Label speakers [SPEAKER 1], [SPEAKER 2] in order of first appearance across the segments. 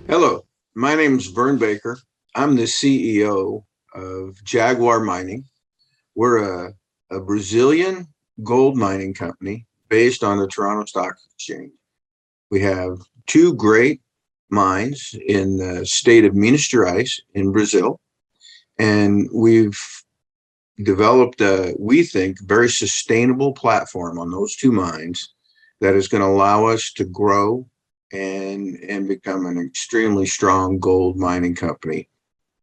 [SPEAKER 1] Hello, my name's Vern Baker. I'm the CEO of Jaguar Mining. We're a Brazilian gold mining company based on the Toronto Stock Exchange. We have two great mines in the state of Minas Gerais in Brazil, and we've developed we think, very sustainable platform on those two mines that is going to allow us to grow and become an extremely strong gold mining company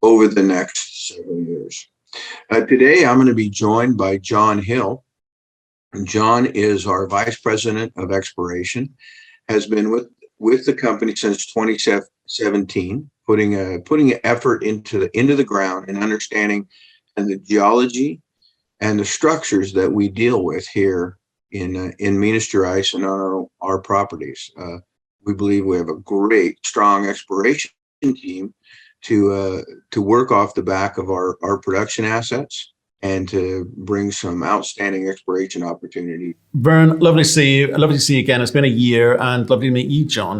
[SPEAKER 1] over the next several years. Today, I'm going to be joined by John Hill. John is our Vice President of Exploration, has been with the company since 2017, putting effort into the ground and understanding and the geology and the structures that we deal with here in Minas Gerais and on our properties. We believe we have a great, strong exploration team to work off the back of our production assets and to bring some outstanding exploration opportunity.
[SPEAKER 2] Vern, lovely to see you. Lovely to see you again. It's been a year, and lovely to meet you, John.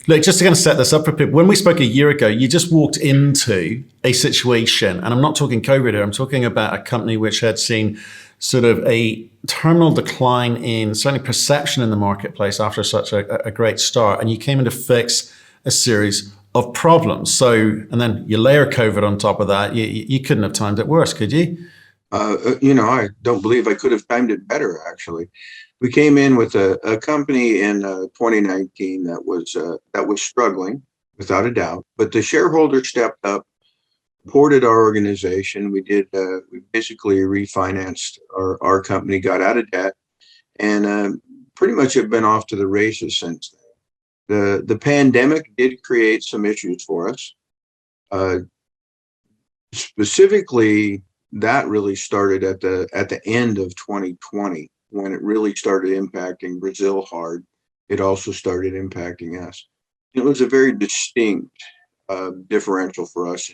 [SPEAKER 2] Look, just to kind of set this up for people, when we spoke a year ago, you just walked into a situation, and I'm not talking COVID here, I'm talking about a company which had seen sort of a terminal decline in certainly perception in the marketplace after such a great start, and you came in to fix a series of problems. So, and then you layer COVID on top of that. You couldn't have timed it worse, could you?
[SPEAKER 1] I don't believe I could have timed it better, actually. We came in with a company in 2019 that was struggling, without a doubt. But the shareholders stepped up, supported our organization. We basically refinanced our company, got out of debt, and pretty much have been off to the races since then. The pandemic did create some issues for us. Specifically, that really started at the end of 2020 when it really started impacting Brazil hard. It also started impacting us. It was a very distinct differential for us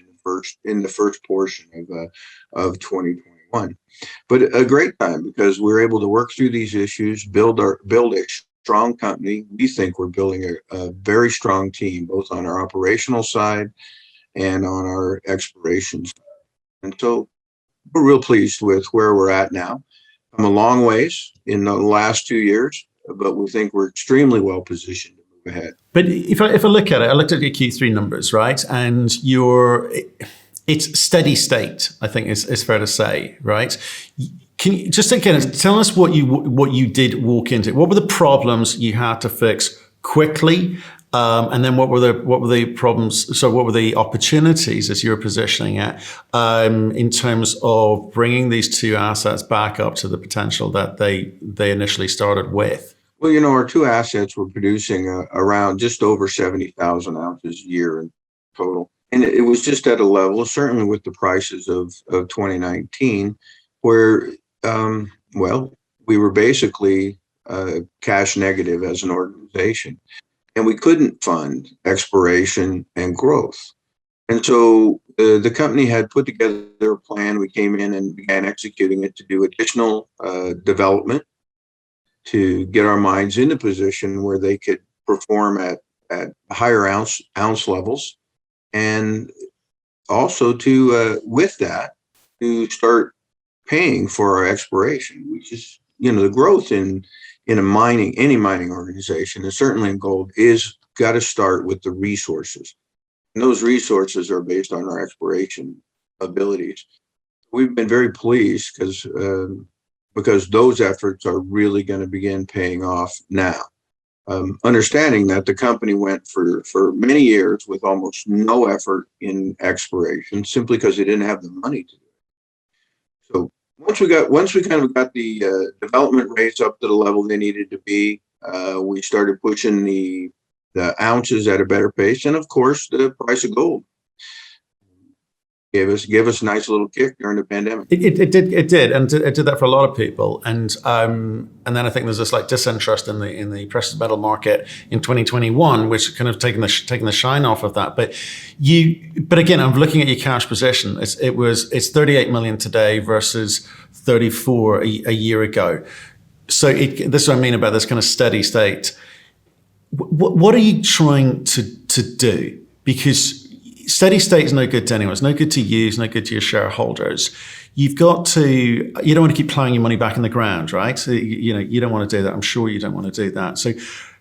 [SPEAKER 1] in the first portion of 2021, but a great time because we're able to work through these issues, build a strong company. We think we're building a very strong team, both on our operational side and on our exploration side. And so we're real pleased with where we're at now. Come a long ways in the last 2 years, but we think we're extremely well positioned to move ahead.
[SPEAKER 2] But if I look at it, I looked at your Q3 numbers, right? And it's steady state, I think is fair to say, right? Can you just again tell us what you did walk into? What were the problems you had to fix quickly, and then what were the problems? So what were the opportunities as you were positioning it in terms of bringing these two assets back up to the potential that they initially started with?
[SPEAKER 1] Well, our two assets were producing around just over 70,000 ounces a year in total, and it was just at a level, certainly with the prices of 2019, where we were basically cash negative as an organization, and we couldn't fund exploration and growth. And so the company had put together a plan. We came in and began executing it to do additional development to get our mines into position where they could perform at higher ounce levels, and also to with that to start paying for our exploration, which is the growth in any mining organization, and certainly in gold, is got to start with the resources, and those resources are based on our exploration abilities. We've been very pleased because those efforts are really going to begin paying off now. Understanding that the company went for many years with almost no effort in exploration simply because they didn't have the money to do it. So once we kind of got the development rates up to the level they needed to be, we started pushing the ounces at a better pace, and of course the price of gold gave us a nice little kick during the pandemic.
[SPEAKER 2] It did, and it did that for a lot of people. And then I think there's this like disinterest in the precious metal market in 2021, which kind of taken the shine off of that. But again, I'm looking at your cash position. It's 38 million today versus 34 a year ago. So this is what I mean about this kind of steady state. What are you trying to to do? Because steady state is no good to anyone. It's no good to you. It's no good to your shareholders. You don't want to keep plowing your money back in the ground, right? So, you don't want to do that. I'm sure you don't want to do that. So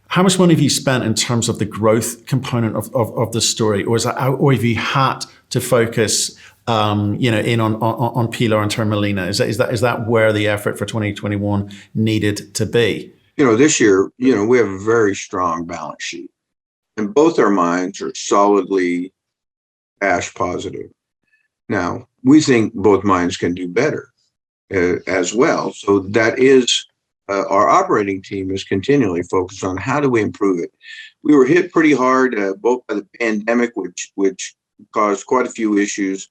[SPEAKER 2] how much money have you spent in terms of the growth component of the story? Or have you had to focus, in on Pilar and Turmalina? Is that where the effort for 2021 needed to be?
[SPEAKER 1] This year, we have a very strong balance sheet, and both our mines are solidly cash positive. Now, we think both mines can do better as well. So that is our operating team is continually focused on how do we improve it. We were hit pretty hard both by the pandemic, which caused quite a few issues,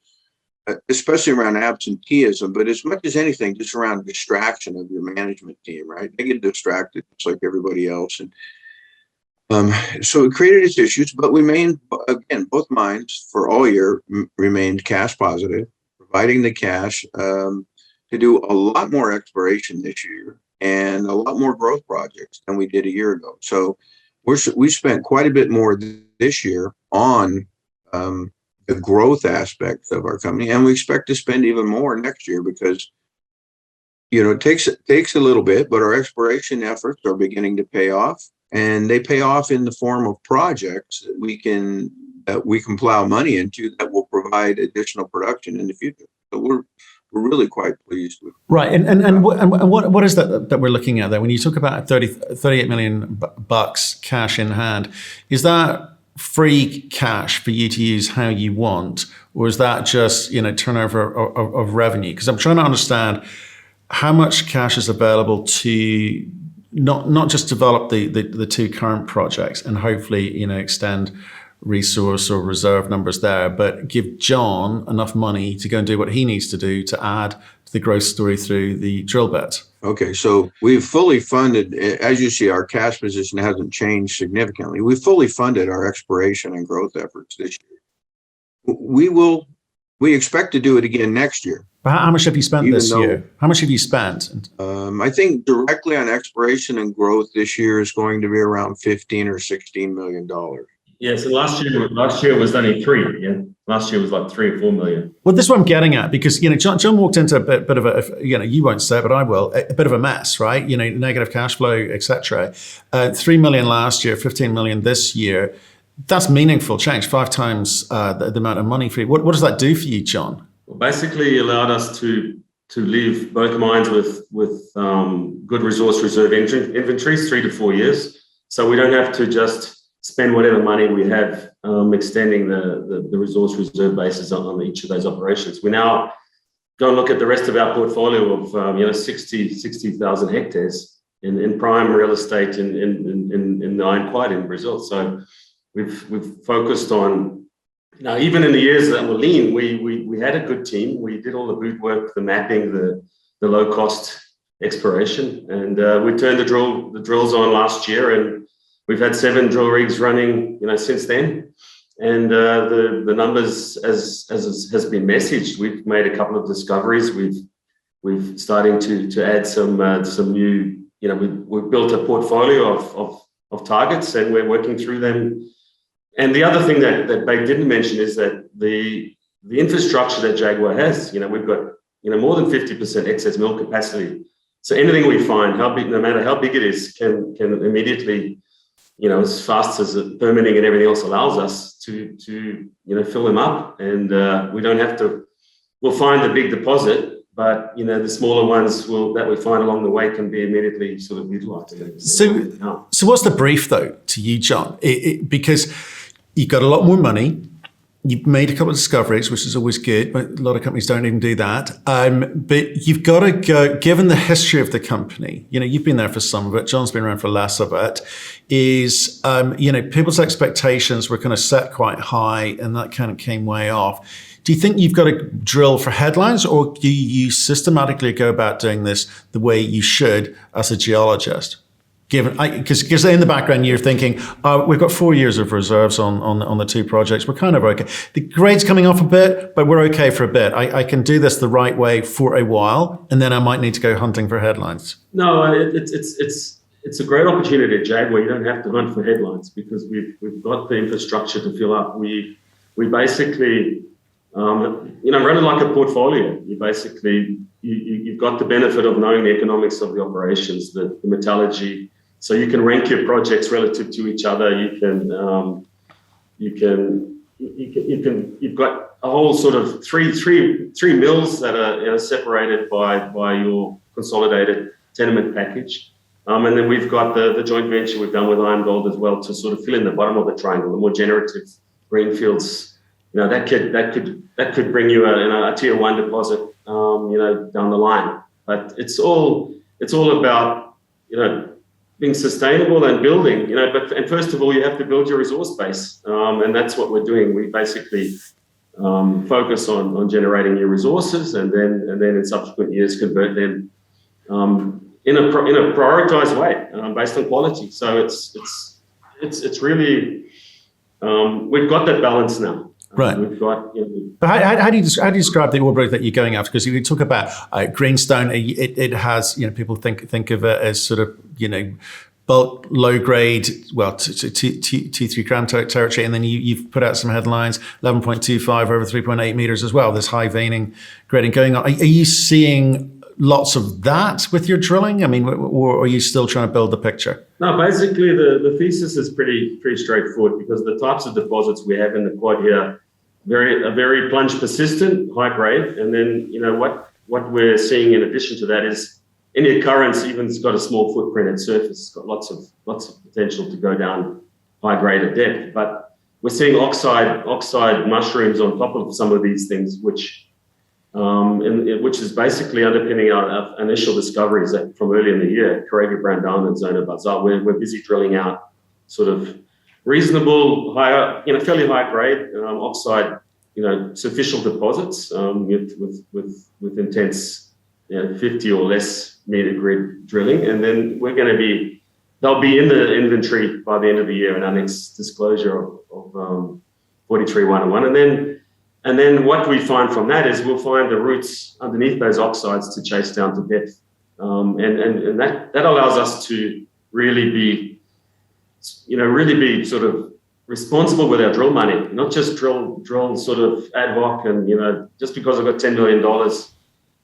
[SPEAKER 1] especially around absenteeism, but as much as anything, just around distraction of your management team, right? They get distracted just like everybody else. And so it created its issues, but we remained, again, both mines for all year remained cash positive, providing the cash to do a lot more exploration this year and a lot more growth projects than we did a year ago. So we spent quite a bit more this year on the growth aspects of our company, and we expect to spend even more next year because it takes a little bit, but our exploration efforts are beginning to pay off, and they pay off in the form of projects that we can plow money into that will provide additional production in the future. So we're really quite pleased with.
[SPEAKER 2] Right, and what is that we're looking at there? When you talk about 38 million bucks cash in hand, is that free cash for you to use how you want, or is that just turnover of revenue? Because I'm trying to understand how much cash is available to not just develop the two current projects and hopefully extend resource or reserve numbers there, but give John enough money to go and do what he needs to do to add to the growth story through the drill bit.
[SPEAKER 1] Okay, so we've fully funded, as you see, our cash position hasn't changed significantly. We've fully funded our exploration and growth efforts this year. We expect to do it again next year.
[SPEAKER 2] But how much have you spent this year? How much have you spent?
[SPEAKER 1] I think directly on exploration and growth this year is going to be around $15 or $16 million.
[SPEAKER 3] Yeah, so last year was only 3. Yeah, last year was like 3 or 4 million.
[SPEAKER 2] Well, this is what I'm getting at, because John walked into a bit of a you won't say it, but I will, a bit of a mess, right? Negative cash flow, etc. 3 million last year, 15 million this year. That's meaningful change, 5 times the amount of money for you. What does that do for you, John?
[SPEAKER 3] Well, basically, allowed us to leave both mines with good resource reserve inventories, 3 to 4 years, so we don't have to just spend whatever money we have extending the resource reserve bases on each of those operations. We now go and look at the rest of our portfolio of 60,000 hectares in prime real estate in the Iron Quiet in Brazil. So we've focused on, even in the years that were lean, we had a good team. We did all the boot work, the mapping, the low cost exploration, and we turned the drills on last year, and we've had 7 drill rigs running, since then, and the numbers, as has been messaged, we've made a couple of discoveries. We've starting to add some new, we've built a portfolio of targets, and we're working through them. And the other thing that Beg didn't mention is that the infrastructure that Jaguar has, we've got more than 50% excess mill capacity. So anything we find, how big, no matter how big it is, can immediately, as fast as the permitting and everything else allows us to fill them up, and we don't have to. We'll find the big deposit, but the smaller ones that we find along the way can be immediately sort of utilised.
[SPEAKER 2] So what's the brief though to you, John? Because you've got a lot more money. You've made a couple of discoveries, which is always good, but a lot of companies don't even do that. But you've got to go, given the history of the company, you've been there for some of it, John's been around for less of it, is, people's expectations were kind of set quite high, and that kind of came way off. Do you think you've got to drill for headlines, or do you systematically go about doing this the way you should as a geologist? Because in the background you're thinking, we've got 4 years of reserves on the 2 projects. We're kind of okay. The grade's coming off a bit, but we're okay for a bit. I can do this the right way for a while, and then I might need to go hunting for headlines.
[SPEAKER 3] No, it's it's a great opportunity at JAG where you don't have to hunt for headlines because we've got the infrastructure to fill up. We basically run it like a portfolio. You basically you've got the benefit of knowing the economics of the operations, the metallurgy, so you can rank your projects relative to each other. You've got a whole sort of three mills that are separated by your consolidated tenement package. And then we've got the joint venture we've done with IAMGOLD as well to sort of fill in the bottom of the triangle, the more generative greenfields. That could bring you a tier one deposit, down the line. But it's all about, being sustainable and building, and first of all, you have to build your resource base. And that's what we're doing. We basically focus on generating new resources and then in subsequent years convert them in a prioritized way based on quality. So it's really we've got that balance now.
[SPEAKER 2] Right.
[SPEAKER 3] We've got.
[SPEAKER 2] How do you describe the ore body that you're going after? Because you talk about greenstone, it has people think of it as sort of bulk, low grade, well, 2-3 gram territory, and then you've put out some headlines, 11.25 over 3.8 meters as well. There's high veining grading going on. Are you seeing lots of that with your drilling? I mean, or are you still trying to build the picture?
[SPEAKER 3] No, basically the thesis is pretty straightforward because the types of deposits we have in the quad here are very plunge persistent, high grade, and then what we're seeing in addition to that is any occurrence even has got a small footprint at surface. It's got lots of potential to go down high grade at depth, but we're seeing oxide mushrooms on top of some of these things, which is basically underpinning our initial discoveries from early in the year, Correga Brandon and Zona Bazar. We're busy drilling out sort of reasonable, higher, fairly high grade oxide, superficial deposits with intense, 50 or less meter grid drilling, and then they'll be in the inventory by the end of the year in our next disclosure of 43-101, and then what we find from that is we'll find the roots underneath those oxides to chase down to depth, and that allows us to really be sort of responsible with our drill money, not just drill sort of ad hoc and, just because I've got $10 million,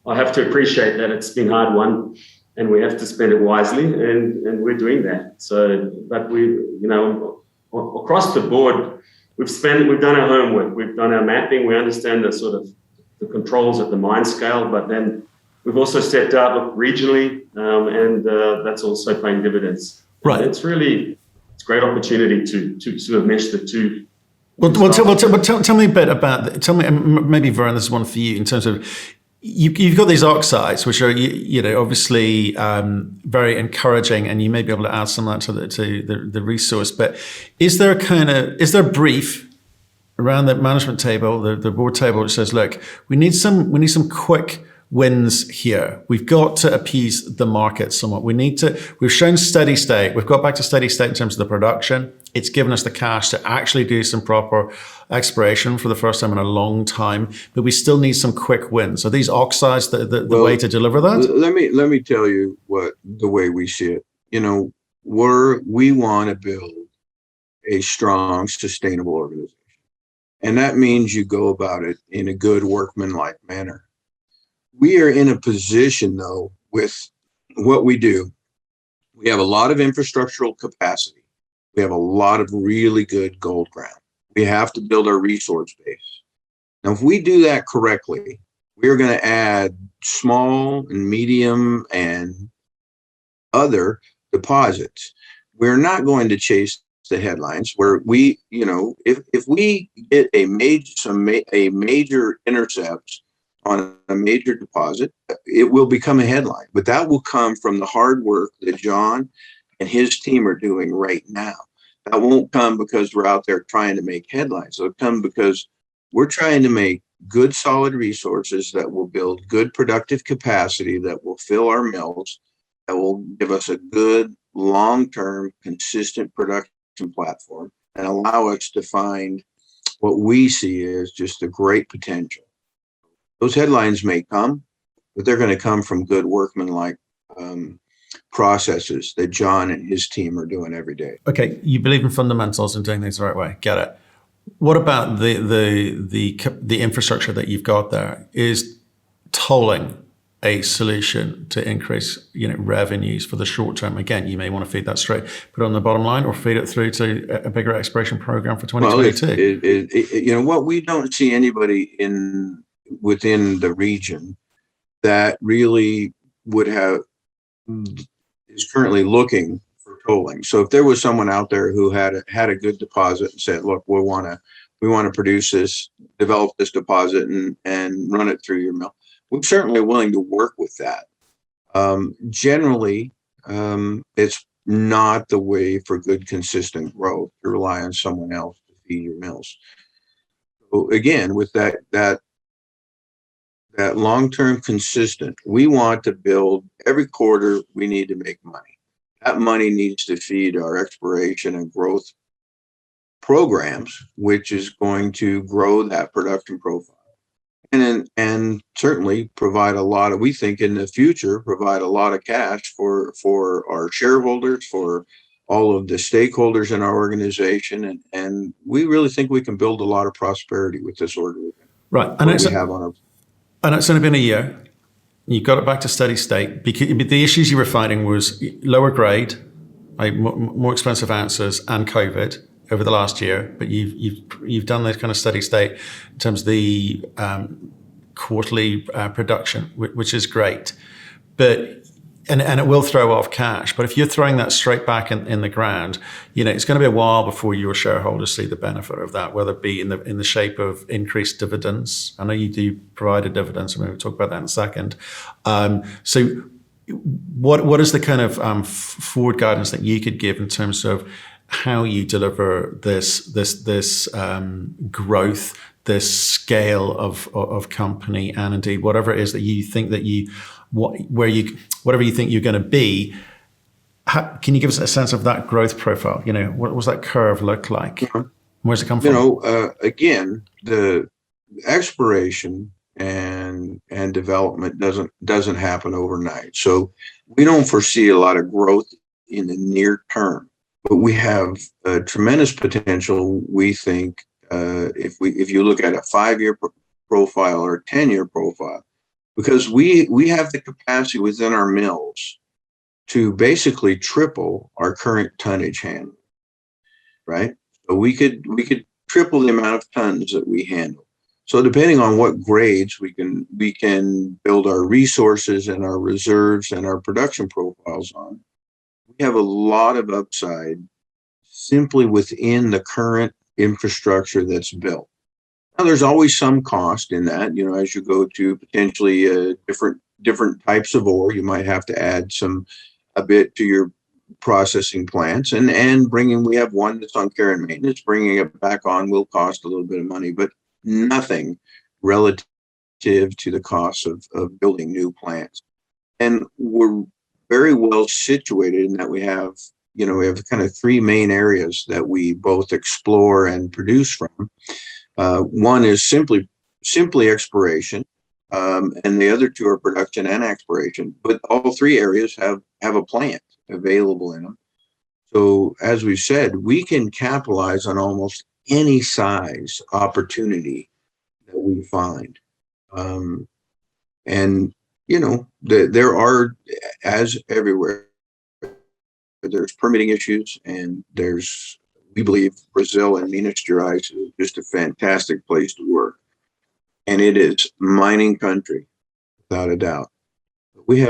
[SPEAKER 3] I have to appreciate that it's been hard won and we have to spend it wisely, and we're doing that. So, but we, across the board, we've done our homework, we've done our mapping, we understand the sort of the controls at the mine scale, but then we've also stepped out regionally, and that's also paying dividends.
[SPEAKER 2] Right.
[SPEAKER 3] It's a great opportunity to sort of mesh the two.
[SPEAKER 2] Well, tell me a bit about. Tell me, maybe Vern, this is one for you in terms of you've got these oxides, which are obviously very encouraging, and you may be able to add some of that to the resource. But is there a brief around the management table, the board table, which says, look, we need some quick wins here. We've got to appease the market somewhat. We've shown steady state. We've got back to steady state in terms of the production. It's given us the cash to actually do some proper exploration for the first time in a long time, but we still need some quick wins. Are these oxides the way to deliver that?
[SPEAKER 1] Let me tell you the way we see it. We want to build a strong, sustainable organization. And that means you go about it in a good workmanlike manner. We are in a position, though, with what we do. We have a lot of infrastructural capacity. We have a lot of really good gold ground. We have to build our resource base. Now, if we do that correctly, we're going to add small and medium and other deposits. We're not going to chase the headlines where we, if we get a major intercept on a major deposit, it will become a headline, but that will come from the hard work that John and his team are doing right now. That won't come because we're out there trying to make headlines. It'll come because we're trying to make good, solid resources that will build good, productive capacity, that will fill our mills, that will give us a good, long-term, consistent production platform and allow us to find what we see as just a great potential. Those headlines may come, but they're going to come from good workmanlike processes that John and his team are doing every day.
[SPEAKER 2] Okay, you believe in fundamentals and doing things the right way. Get it. What about the infrastructure that you've got there? Is tolling a solution to increase revenues for the short term? Again, you may want to feed that straight, put it on the bottom line, or feed it through to a bigger exploration program for 2022.
[SPEAKER 1] Well, what we don't see anybody within the region that really would have is currently looking for tolling. So if there was someone out there who had a good deposit and said, look, we want to produce this, develop this deposit and run it through your mill, we're certainly willing to work with that. Generally, it's not the way for good, consistent growth to rely on someone else to feed your mills. So again, with that long-term consistent, we want to build every quarter. We need to make money. That money needs to feed our exploration and growth programs, which is going to grow that production profile. And certainly provide a lot of, we think in the future, provide a lot of cash for our shareholders, for all of the stakeholders in our organization. And we really think we can build a lot of prosperity with this organization.
[SPEAKER 2] Right. And it's only been a year. You got it back to steady state. Because the issues you were finding was lower grade, more expensive ounces, and COVID over the last year, but you've done this kind of steady state in terms of the quarterly production, which is great. But and it will throw off cash. But if you're throwing that straight back in the ground, it's going to be a while before your shareholders see the benefit of that, whether it be in the shape of increased dividends. I know you do provide a dividend, so maybe we'll talk about that in a second. So what is the kind of forward guidance that you could give in terms of how you deliver this growth, this scale of company, and indeed whatever it is that you think that whatever you think you're going to be? Can you give us a sense of that growth profile? What was that curve look like? Mm-hmm. Where's it come from?
[SPEAKER 1] Again, the exploration and development doesn't happen overnight. So we don't foresee a lot of growth in the near term. But we have tremendous potential, we think, if you look at a 5-year profile or a 10-year profile, because we have the capacity within our mills to basically triple our current tonnage handle, right? So we could triple the amount of tons that we handle. So depending on what grades we can build our resources and our reserves and our production profiles on. We have a lot of upside simply within the current infrastructure that's built. Now, there's always some cost in that, as you go to potentially different types of ore, you might have to add a bit to your processing plants and we have one that's on care and maintenance. Bringing it back on will cost a little bit of money, but nothing relative to the cost of building new plants. And we're very well situated in that we have kind of 3 main areas that we both explore and produce from. One is simply exploration, and the other 2 are production and exploration. But all 3 areas have a plant available in them. So as we've said, we can capitalize on almost any size opportunity that we find. There are, as everywhere, there's permitting issues, and we believe Brazil and Minas Gerais is just a fantastic place to work. And it is mining country, without a doubt. You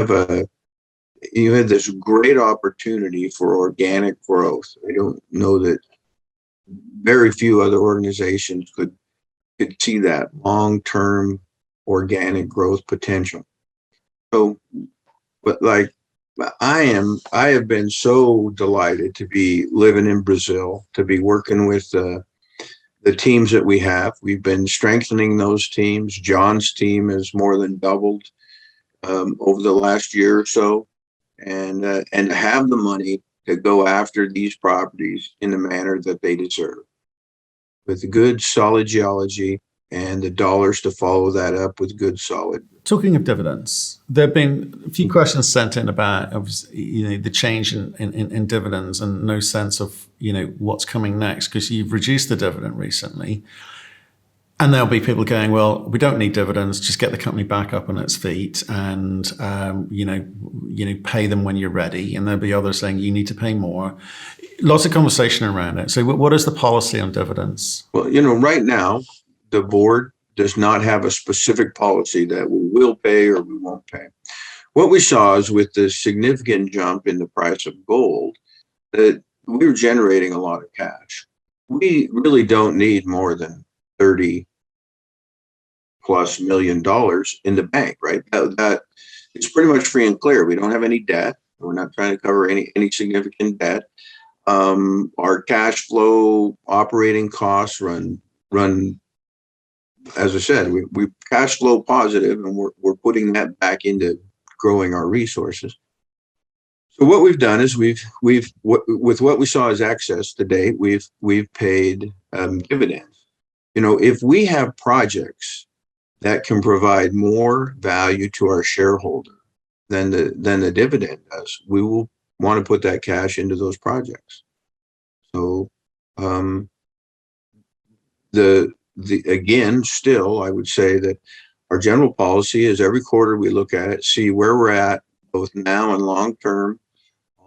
[SPEAKER 1] have this great opportunity for organic growth. I don't know that very few other organizations could see that long-term organic growth potential. So, but I have been so delighted to be living in Brazil, to be working with the teams that we have. We've been strengthening those teams. John's team has more than doubled over the last year or so, and to have the money to go after these properties in the manner that they deserve, with good, solid geology and the dollars to follow that up with good, solid.
[SPEAKER 2] Talking of dividends, there have been a few questions sent in about the change in dividends and no sense of what's coming next because you've reduced the dividend recently. And there'll be people going, well, we don't need dividends. Just get the company back up on its feet, and pay them when you're ready. And there'll be others saying you need to pay more. Lots of conversation around it. So, what is the policy on dividends?
[SPEAKER 1] Well, right now, the board does not have a specific policy that we will pay or we won't pay. What we saw is with the significant jump in the price of gold, that we were generating a lot of cash. We really don't need more than $30+ million in the bank, right? That it's pretty much free and clear. We don't have any debt. We're not trying to cover any significant debt. Our cash flow operating costs run, as I said, we cash flow positive, and we're putting that back into growing our resources. So what we've done is with what we saw as excess to date, we've paid dividends. If we have projects that can provide more value to our shareholder than the dividend does, we will want to put that cash into those projects. So again, still, I would say that our general policy is every quarter we look at it, see where we're at, both now and long term,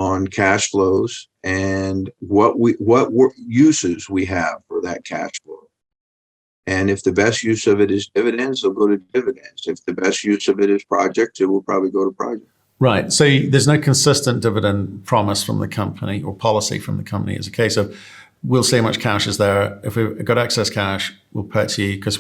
[SPEAKER 1] on cash flows and what uses we have for that cash flow. And if the best use of it is dividends, they'll go to dividends. If the best use of it is projects, it will probably go to projects.
[SPEAKER 2] Right. So there's no consistent dividend promise from the company or policy from the company. It's a case of we'll see how much cash is there. If we've got excess cash, we'll pay it to you because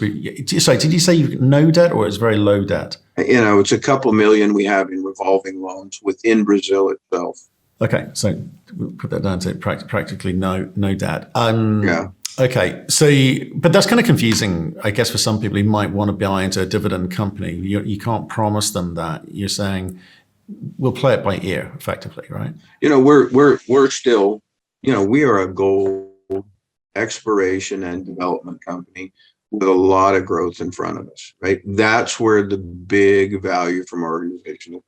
[SPEAKER 2] sorry, did you say you've got no debt or it's very low debt? It's
[SPEAKER 1] a couple million we have in revolving loans within Brazil itself.
[SPEAKER 2] Okay. So we'll put that down to practically no debt.
[SPEAKER 1] Yeah.
[SPEAKER 2] Okay. So, but that's kind of confusing, I guess, for some people who might want to buy into a dividend company. You can't promise them that. You're saying we'll play it by ear, effectively, right?
[SPEAKER 1] We're still, we are a gold exploration and development company with a lot of growth in front of us, right? That's where the big value from our organization is.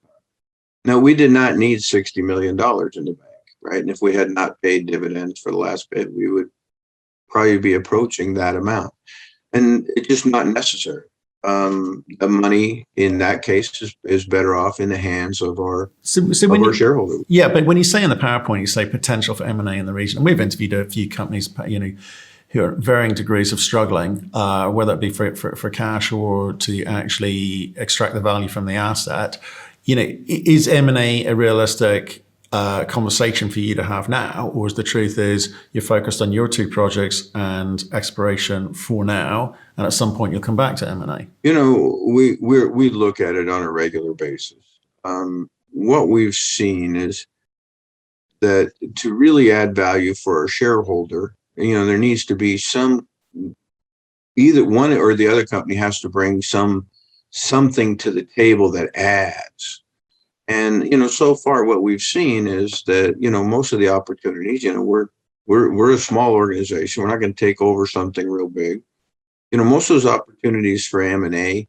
[SPEAKER 1] Now, we did not need $60 million in the bank, right? And if we had not paid dividends for the last bit, we would probably be approaching that amount. And it's just not necessary. The money in that case is better off in the hands of our shareholders.
[SPEAKER 2] Yeah, but when you say in the PowerPoint, you say potential for M&A in the region. And we've interviewed a few companies, who are varying degrees of struggling, whether it be for cash or to actually extract the value from the asset. Is M&A a realistic conversation for you to have now, or is the truth is you're focused on your two projects and exploration for now, and at some point you'll come back to M&A?
[SPEAKER 1] We look at it on a regular basis. What we've seen is that to really add value for our shareholder, there needs to be either one or the other company has to bring something to the table that adds. And so far what we've seen is that most of the opportunities, we're a small organization, we're not going to take over something real big. Most of those opportunities for M&A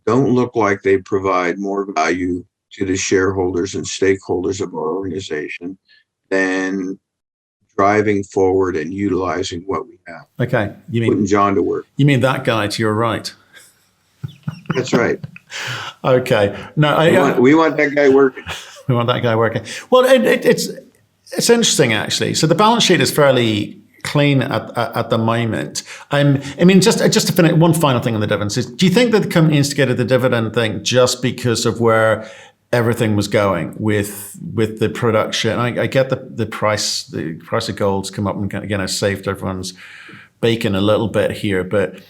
[SPEAKER 1] don't look like they provide more value to the shareholders and stakeholders of our organization than driving forward and utilizing what we have.
[SPEAKER 2] Okay,
[SPEAKER 1] putting John to work.
[SPEAKER 2] You mean that guy to your right?
[SPEAKER 1] That's right.
[SPEAKER 2] Okay. No,
[SPEAKER 1] we want that guy working.
[SPEAKER 2] We want that guy working. Well, it's interesting actually. So the balance sheet is fairly clean at the moment. Just to finish, one final thing on the dividends is: do you think that the company instigated the dividend thing just because of where everything was going with the production? I get the price of gold's come up and again has saved everyone's bacon a little bit here, but.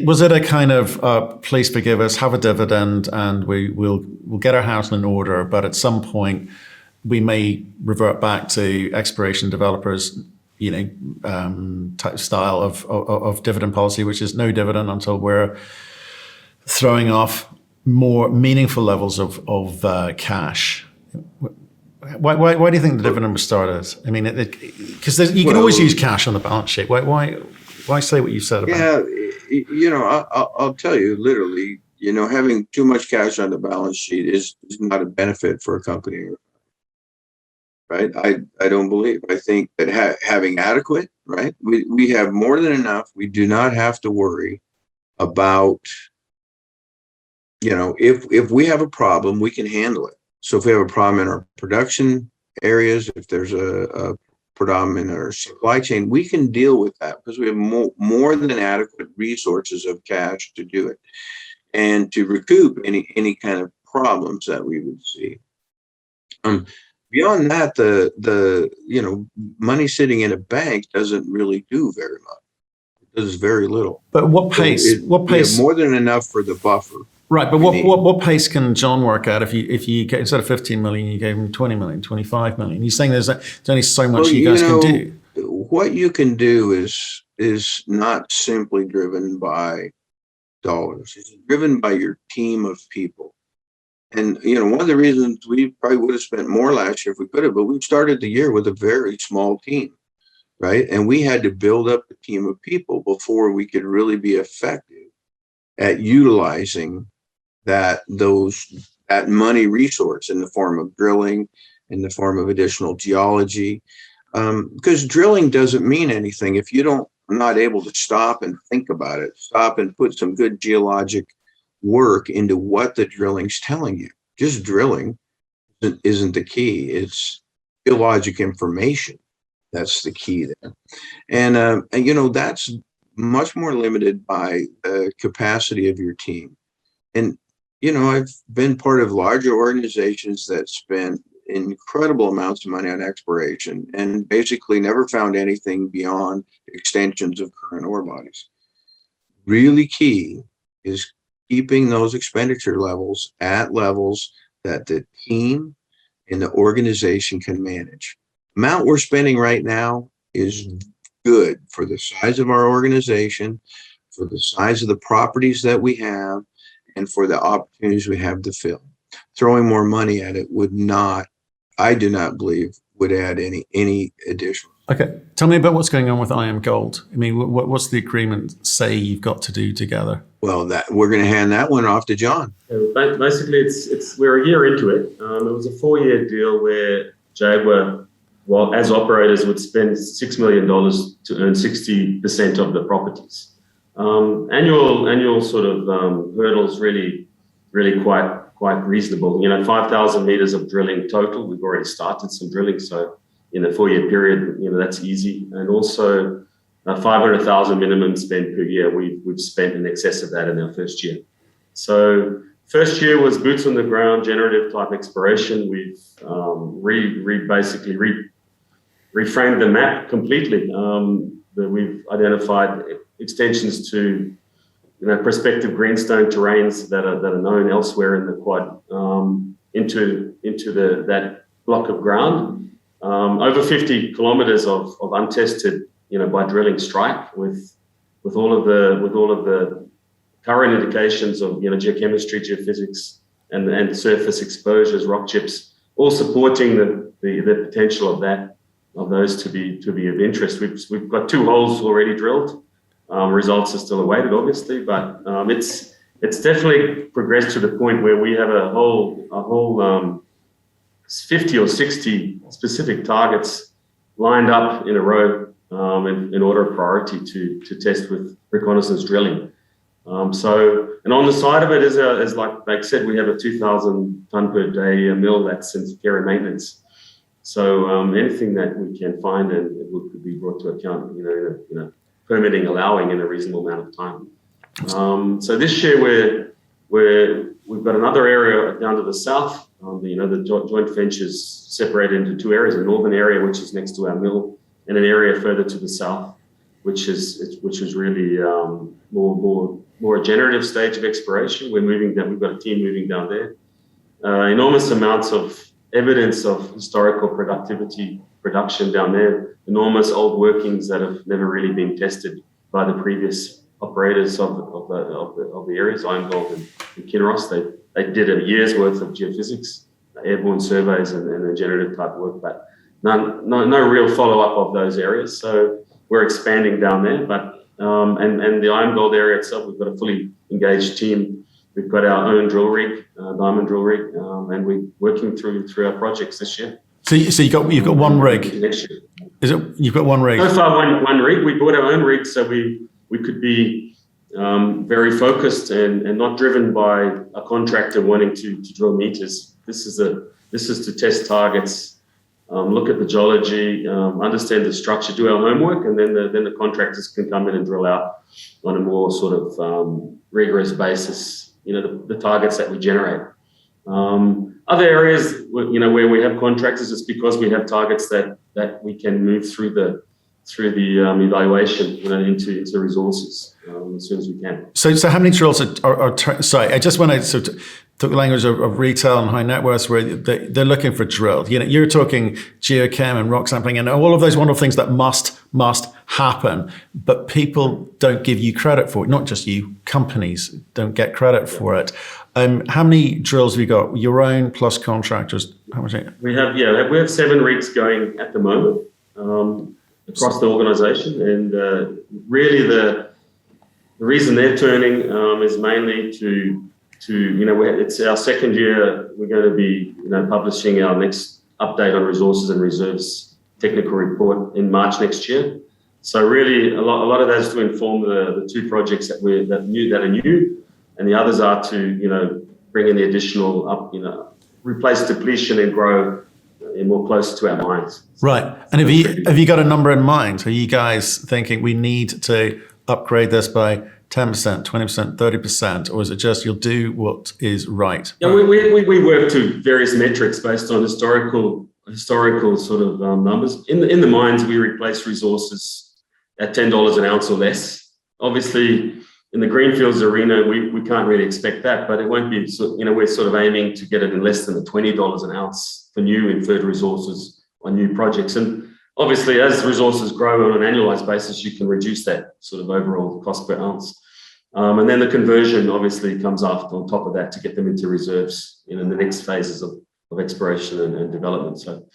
[SPEAKER 2] Was it a kind of, please forgive us, have a dividend and we'll get our house in order, but at some point we may revert back to exploration developers, type style of dividend policy, which is no dividend until we're throwing off more meaningful levels of cash? Why do you think the dividend was started? Because you can always use cash on the balance sheet. Why say what you said about it?
[SPEAKER 1] Yeah, I'll tell you literally, having too much cash on the balance sheet is not a benefit for a company, right? I don't believe. I think that having adequate, right? We have more than enough. We do not have to worry about, if we have a problem, we can handle it. So if we have a problem in our production areas, if there's a problem in our supply chain, we can deal with that because we have more than adequate resources of cash to do it and to recoup any kind of problems that we would see. Beyond that, the money sitting in a bank doesn't really do very much. It does very little.
[SPEAKER 2] But what pace?
[SPEAKER 1] We have more than enough for the buffer.
[SPEAKER 2] Right, but what pace can John work at if you get, instead of 15 million, you gave him 20 million, 25 million? You're saying there's only so much you guys can do.
[SPEAKER 1] What you can do is not simply driven by dollars. It's driven by your team of people. And, one of the reasons we probably would have spent more last year if we could have, but we started the year with a very small team, right? And we had to build up a team of people before we could really be effective at utilizing that money resource in the form of drilling, in the form of additional geology. Because drilling doesn't mean anything if you're not able to stop and think about it, stop and put some good geologic work into what the drilling's telling you. Just drilling isn't the key. It's geologic information. That's the key there. And that's much more limited by the capacity of your team. And, I've been part of larger organizations that spend incredible amounts of money on exploration and basically never found anything beyond extensions of current ore bodies. Really key is keeping those expenditure levels at levels that the team and the organization can manage. The amount we're spending right now is good for the size of our organization, for the size of the properties that we have, and for the opportunities we have to fill. Throwing more money at it I do not believe would add any additional.
[SPEAKER 2] Okay, tell me about what's going on with IAMGOLD. I mean, what's the agreement say you've got to do together?
[SPEAKER 1] Well, we're going to hand that one off to John.
[SPEAKER 3] Basically, we're a year into it. It was a 4-year deal where Jaguar, as operators, would spend $6 million to earn 60% of the properties. Annual sort of hurdles really quite reasonable. 5,000 meters of drilling total. We've already started some drilling, so in a 4-year period, that's easy. And also 500,000 minimum spend per year. We've spent in excess of that in our first year. So first year was boots on the ground, generative type exploration. We've basically reframed the map completely. We've identified extensions to prospective greenstone terrains that are known elsewhere in the quad into that block of ground. Over 50 kilometers of untested, by drilling strike with all of the current indications of geochemistry, geophysics, and surface exposures, rock chips, all supporting the potential of those to be of interest. We've got 2 holes already drilled. Results are still awaited, obviously, but it's definitely progressed to the point where we have a whole 50 or 60 specific targets lined up in a row in order of priority to test with reconnaissance drilling. And on the side of it is like Beck said, we have a 2,000 ton per day mill that's in care and maintenance. So anything that we can find and it could be brought to account, permitting allowing in a reasonable amount of time. So this year we've got another area down to the south. The joint venture's separated into 2 areas: a northern area, which is next to our mill, and an area further to the south, which is really more a generative stage of exploration. We've got a team moving down there. Enormous amounts of evidence of historical production down there. Enormous old workings that have never really been tested by the previous operators of the areas, IAMGOLD and Kinross. They did a year's worth of geophysics, airborne surveys, and the generative type work, but no real follow up of those areas. So we're expanding down there, but And the Iron Gold area itself, we've got a fully engaged team. We've got our own drill rig, diamond drill rig, and we're working through our projects this year.
[SPEAKER 2] So you've got one rig.
[SPEAKER 3] Next year.
[SPEAKER 2] Is it? You've got one rig.
[SPEAKER 3] So far, one rig. We bought our own rig, so we could be very focused and not driven by a contractor wanting to drill meters. This is to test targets, look at the geology, understand the structure, do our homework, and then the contractors can come in and drill out on a more sort of rigorous basis. The targets that we generate. Other areas, where we have contractors, it's because we have targets that we can move through the evaluation, into resources as soon as we can.
[SPEAKER 2] So how many drills are sorry, I just want to sort of talk the language of retail and high net worth where they're looking for drilled. You're talking geochem and rock sampling and all of those wonderful things that must happen, but people don't give you credit for it. Not just you, companies don't get credit for it. How many drills have you got? Your own plus contractors? How much?
[SPEAKER 3] We have 7 rigs going at the moment across the organisation, and really the reason they're turning is mainly to it's our second year. We're going to be publishing our next update on resources and reserves technical report in March next year. So really, a lot of that is to inform the 2 projects that are new, and the others are to bring in the additional replace depletion and grow more closer to our mines.
[SPEAKER 2] Right. And have you got a number in mind? Are you guys thinking we need to upgrade this by 10%, 20%, 30%, or is it just you'll do what is right?
[SPEAKER 3] Yeah, we work to various metrics based on historical sort of numbers. In the mines, we replace resources at $10 an ounce or less. Obviously, in the greenfields arena, we can't really expect that, but it won't be. We're sort of aiming to get it in less than the $20 an ounce for new inferred resources on new projects. And obviously, as resources grow on an annualized basis, you can reduce that sort of overall cost per ounce. And then the conversion obviously comes after on top of that to get them into reserves in the next phases of exploration and development. So,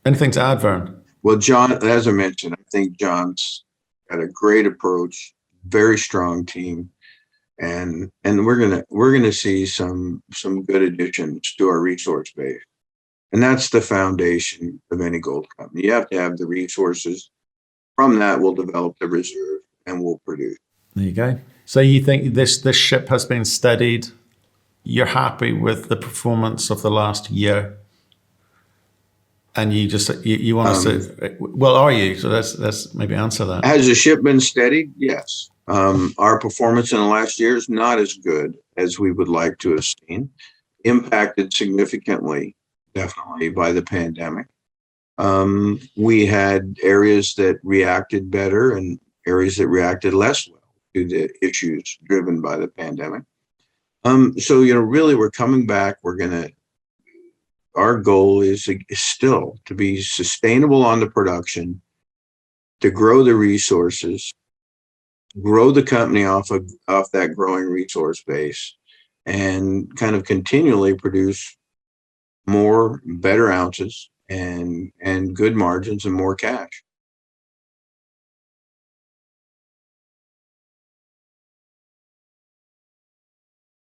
[SPEAKER 2] anything to add, Vern?
[SPEAKER 1] Well, John, as I mentioned, I think John's got a great approach, very strong team, and we're gonna see some good additions to our resource base. And that's the foundation of any gold company. You have to have the resources. From that, we'll develop the reserve and we'll produce.
[SPEAKER 2] There you go. So you think this ship has been steadied? You're happy with the performance of the last year? And you want us to, well, are you? So let's maybe answer that.
[SPEAKER 1] Has the ship been steadied? Yes. Our performance in the last year is not as good as we would like to have seen. Impacted significantly, definitely, by the pandemic. We had areas that reacted better and areas that reacted less well to the issues driven by the pandemic. So, really we're coming back. Our goal is still to be sustainable on the production, to grow the resources, grow the company off that growing resource base, and kind of continually produce more, better ounces and good margins and more cash.